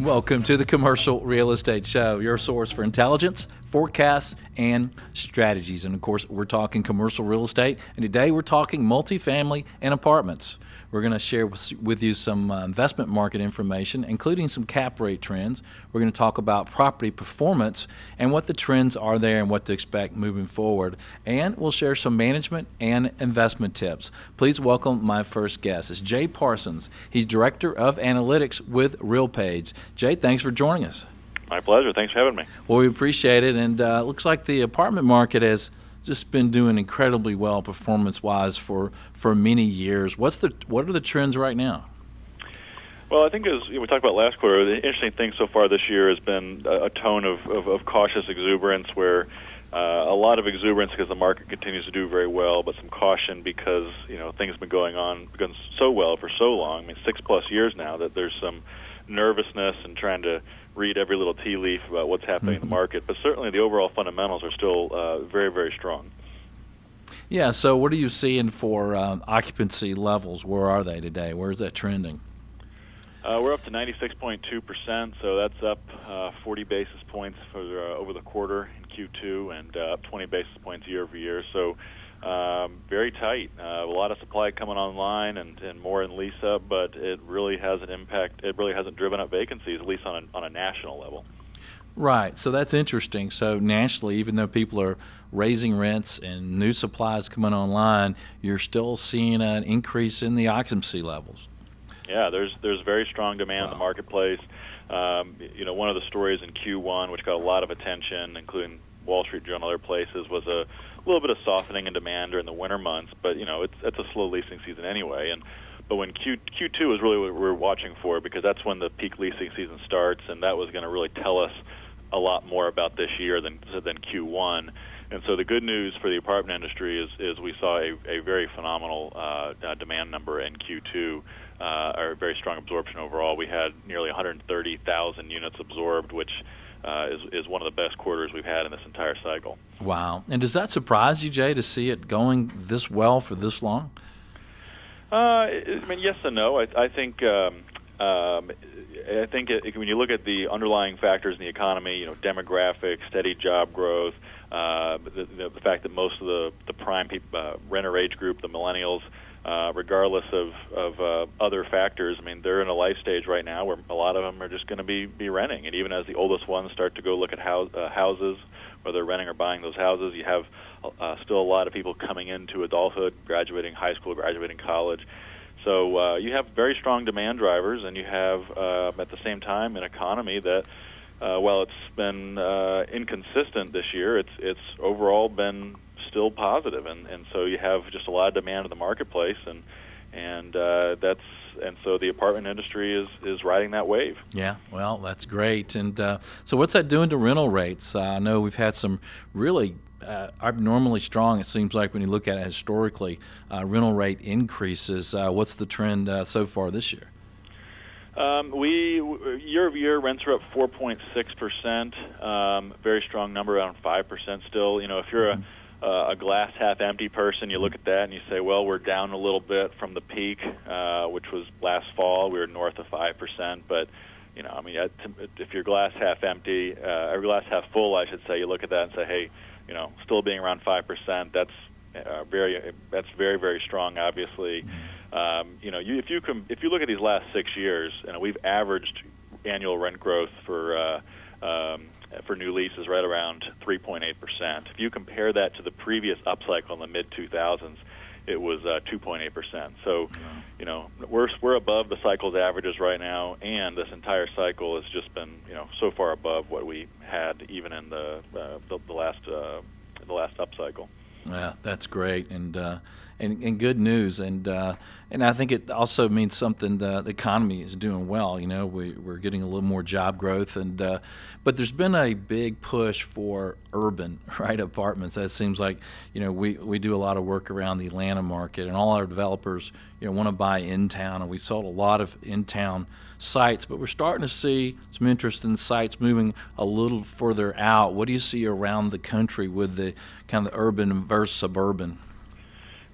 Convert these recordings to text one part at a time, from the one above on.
Welcome to the Commercial Real Estate Show, your source for intelligence, forecasts, and strategies. And of course, we're talking commercial real estate, and today we're talking multifamily and apartments. We're going to share with you some investment market information, including some cap rate trends. We're going to talk about property performance and what the trends are there and what to expect moving forward. And we'll share some management and investment tips. Please welcome my first guest. It's Jay Parsons. He's Director of Analytics with RealPage. Jay, thanks for joining us. My pleasure. Thanks for having me. Well, we appreciate it. And it looks like the apartment market has just been doing incredibly well performance-wise for many years. What are the trends right now? Well, I think as we talked about last quarter, the interesting thing so far this year has been a tone of cautious exuberance, where a lot of exuberance because the market continues to do very well, but some caution because things have been going so well for so long. I mean, 6+ years now, that there's some nervousness and trying to read every little tea leaf about what's happening in the market. But certainly the overall fundamentals are still very, very strong. Yeah, so what are you seeing for occupancy levels? Where are they today? Where is that trending? We're up to 96.2%, so that's up 40 basis points over the quarter in Q2, and up 20 basis points year over year. So very tight. A lot of supply coming online and more in lease up, but it really hasn't driven up vacancies, at least on a national level. Right. So that's interesting. So nationally, even though people are raising rents and new supplies coming online, you're still seeing an increase in the occupancy levels. Yeah, there's very strong demand in the marketplace. One of the stories in Q1, which got a lot of attention, including Wall Street Journal and other places, was a little bit of softening in demand during the winter months. But it's a slow leasing season anyway. But when Q2 is really what we're watching for, because that's when the peak leasing season starts, and that was going to really tell us a lot more about this year than Q1. And so the good news for the apartment industry is we saw a very phenomenal demand number in Q2, or very strong absorption overall. We had nearly 130,000 units absorbed, which is one of the best quarters we've had in this entire cycle. Wow. And does that surprise you, Jay, to see it going this well for this long? Yes and no. I think when you look at the underlying factors in the economy, demographics, steady job growth, the fact that most of the prime renter age group, the millennials, regardless of other factors, they're in a life stage right now where a lot of them are just going to be renting. And even as the oldest ones start to go look at houses, whether they're renting or buying those houses, you have still a lot of people coming into adulthood, graduating high school, graduating college. So you have very strong demand drivers, and you have, at the same time, an economy that, while it's been inconsistent this year, it's overall been still positive, and so you have just a lot of demand in the marketplace, and so the apartment industry is riding that wave. Yeah, well, that's great. And so what's that doing to rental rates? I know we've had some really abnormally strong, it seems like, when you look at it historically, rental rate increases. What's the trend so far this year? Year over year, rents are up 4.6%. Very strong number, around 5% still. If you're a glass half empty person, you look at that and you say, well, we're down a little bit from the peak, which was last fall. We were north of 5%, but if you're glass half empty, or glass half full, I should say, you look at that and say, hey, still being around 5%, that's very, very strong. Obviously, if you look at these last 6 years, we've averaged annual rent growth for new leases right around 3.8%. If you compare that to the previous upcycle in the mid 2000s, it was 2.8%. So, we're above the cycle's averages right now, and this entire cycle has just been, so far above what we had even in the last upcycle. Yeah, that's great. And and good news. And I think it also means something. The economy is doing well. We're getting a little more job growth, but there's been a big push for urban right apartments. That seems like we do a lot of work around the Atlanta market, and all our developers want to buy in town, and we sold a lot of in town sites, but we're starting to see some interest in sites moving a little further out. What do you see around the country with the kind of the urban versus suburban?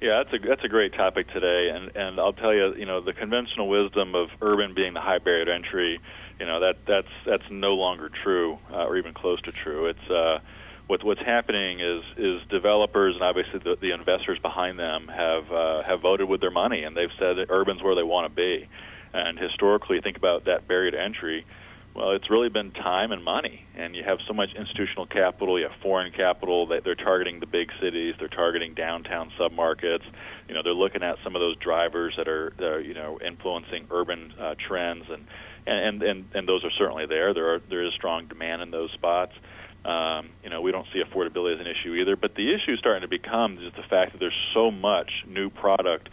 Yeah, that's a great topic today, and I'll tell you, the conventional wisdom of urban being the high barrier to entry, that's no longer true, or even close to true. It's what's happening is developers and obviously the investors behind them have voted with their money, and they've said that urban's where they want to be. And historically, think about that barrier to entry. Well, it's really been time and money, and you have so much institutional capital, you have foreign capital, they're targeting the big cities, they're targeting downtown submarkets. They're looking at some of those drivers that are influencing urban trends, and those are certainly there. There is strong demand in those spots. We don't see affordability as an issue either, but the issue is starting to become just the fact that there's so much new product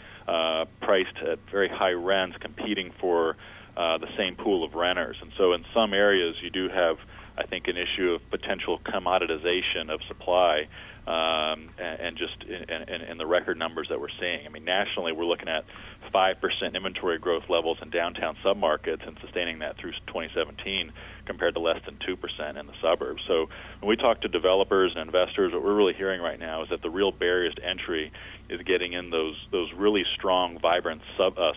priced at very high rents competing for the same pool of renters. And so in some areas you do have, I think, an issue of potential commoditization of supply, and just in the record numbers that we're seeing. I mean, nationally we're looking at 5% inventory growth levels in downtown submarkets and sustaining that through 2017 compared to less than 2% in the suburbs. So when we talk to developers and investors, what we're really hearing right now is that the real barriers to entry is getting in those really strong, vibrant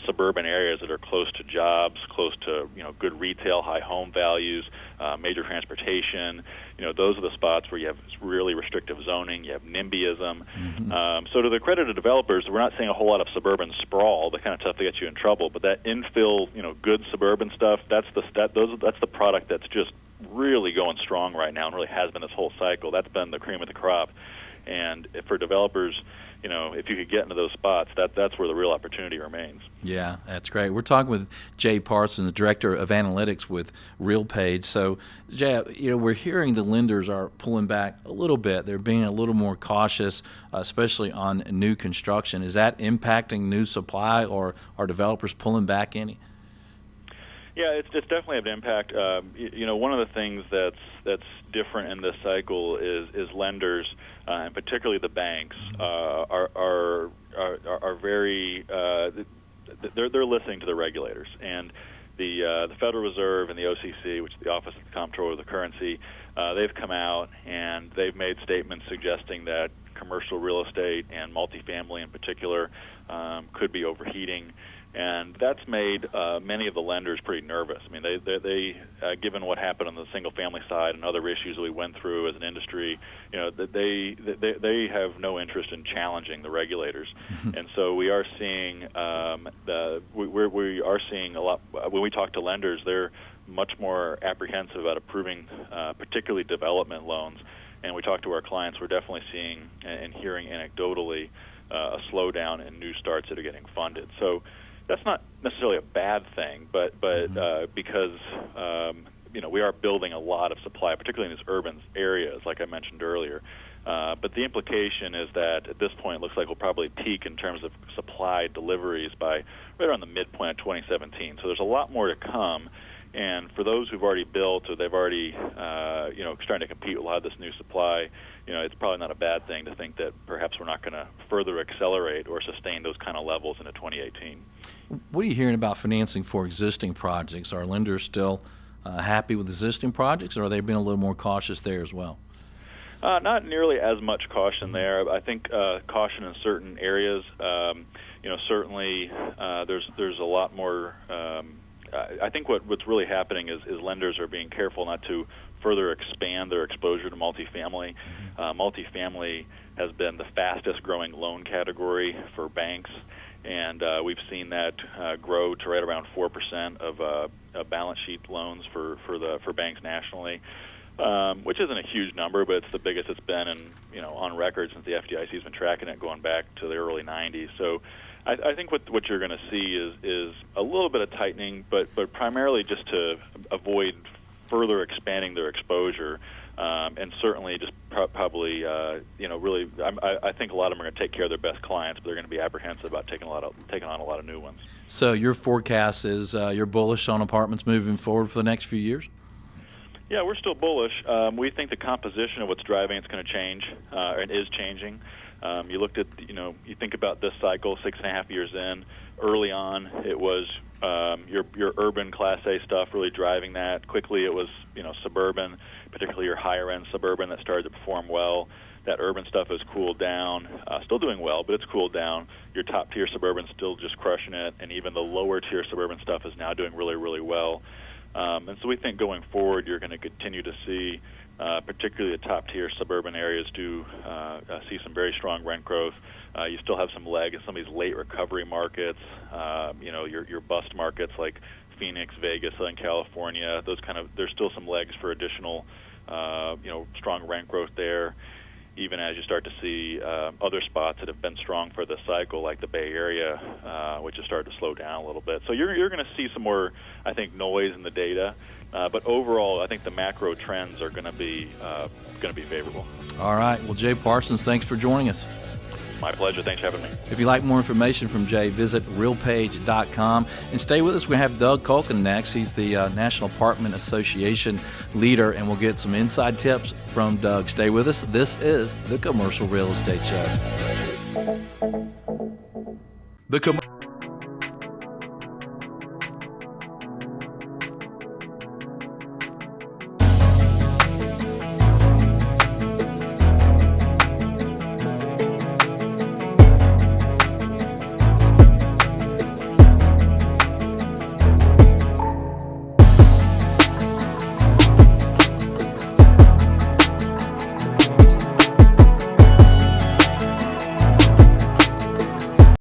suburban areas that are close to jobs, close to good retail, high home values, major transportation. Those are the spots where you have really restrictive zoning, you have NIMBYism. Mm-hmm. So to the credit of developers, we're not seeing a whole lot of suburban sprawl, the kind of stuff that gets you in trouble. But that infill, good suburban stuff, that's the product that's just really going strong right now and really has been this whole cycle. That's been the cream of the crop. And for developers, if you could get into those spots, that's where the real opportunity remains. Yeah, that's great. We're talking with Jay Parsons, Director of Analytics with RealPage. So, Jay, we're hearing the lenders are pulling back a little bit. They're being a little more cautious, especially on new construction. Is that impacting new supply, or are developers pulling back any? Yeah, it's definitely an impact. One of the things that's different in this cycle is lenders, and particularly the banks, are very they're listening to the regulators, and the Federal Reserve and the OCC, which is the Office of the Comptroller of the Currency, they've come out and they've made statements suggesting that commercial real estate and multifamily in particular could be overheating. And that's made many of the lenders pretty nervous. I mean, they given what happened on the single-family side and other issues that we went through as an industry, they have no interest in challenging the regulators. And so we are seeing we are seeing a lot. When we talk to lenders, they're much more apprehensive about approving, particularly development loans. And we talk to our clients, we're definitely seeing and hearing anecdotally a slowdown in new starts that are getting funded. So that's not necessarily a bad thing, but because we are building a lot of supply, particularly in these urban areas, like I mentioned earlier. But the implication is that at this point, it looks like we'll probably peak in terms of supply deliveries by right around the midpoint of 2017. So there's a lot more to come. And for those who've already built or they've already, starting to compete with a lot of this new supply, it's probably not a bad thing to think that perhaps we're not going to further accelerate or sustain those kind of levels into 2018. What are you hearing about financing for existing projects? Are lenders still happy with existing projects, or are they being a little more cautious there as well? Not nearly as much caution there. I think caution in certain areas. Certainly there's a lot more. I think what's really happening is lenders are being careful not to further expand their exposure to multifamily. Multifamily has been the fastest growing loan category for banks, and we've seen that grow to right around 4% of balance sheet loans for banks nationally, which isn't a huge number, but it's the biggest it's been on record since the FDIC has been tracking it going back to the early 90s. So I think what you're going to see is a little bit of tightening, but primarily just to avoid further expanding their exposure. and certainly just probably, really, I think a lot of them are going to take care of their best clients, but they're going to be apprehensive about taking on a lot of new ones. So your forecast is you're bullish on apartments moving forward for the next few years? Yeah, we're still bullish. We think the composition of what's driving it's going to change, and is changing. You looked at, you think about this cycle, 6.5 years in. Early on, it was your urban Class A stuff really driving that. Quickly, it was suburban, particularly your higher end suburban, that started to perform well. That urban stuff has cooled down, still doing well, but it's cooled down. Your top tier suburban still just crushing it, and even the lower tier suburban stuff is now doing really, really well. And so we think going forward, you're going to continue to see, particularly the top tier suburban areas, see some very strong rent growth. You still have some leg in some of these late recovery markets. Your bust markets like Phoenix, Vegas, Southern California. There's still some legs for additional, strong rent growth there. Even as you start to see other spots that have been strong for the cycle, like the Bay Area, which has started to slow down a little bit. So you're going to see some more, I think, noise in the data. But overall, I think the macro trends are going to be favorable. All right. Well, Jay Parsons, thanks for joining us. My pleasure. Thanks for having me. If you'd like more information from Jay, visit realpage.com. And stay with us. We have Doug Culkin next. He's the National Apartment Association leader, and we'll get some inside tips from Doug. Stay with us. This is the Commercial Real Estate Show.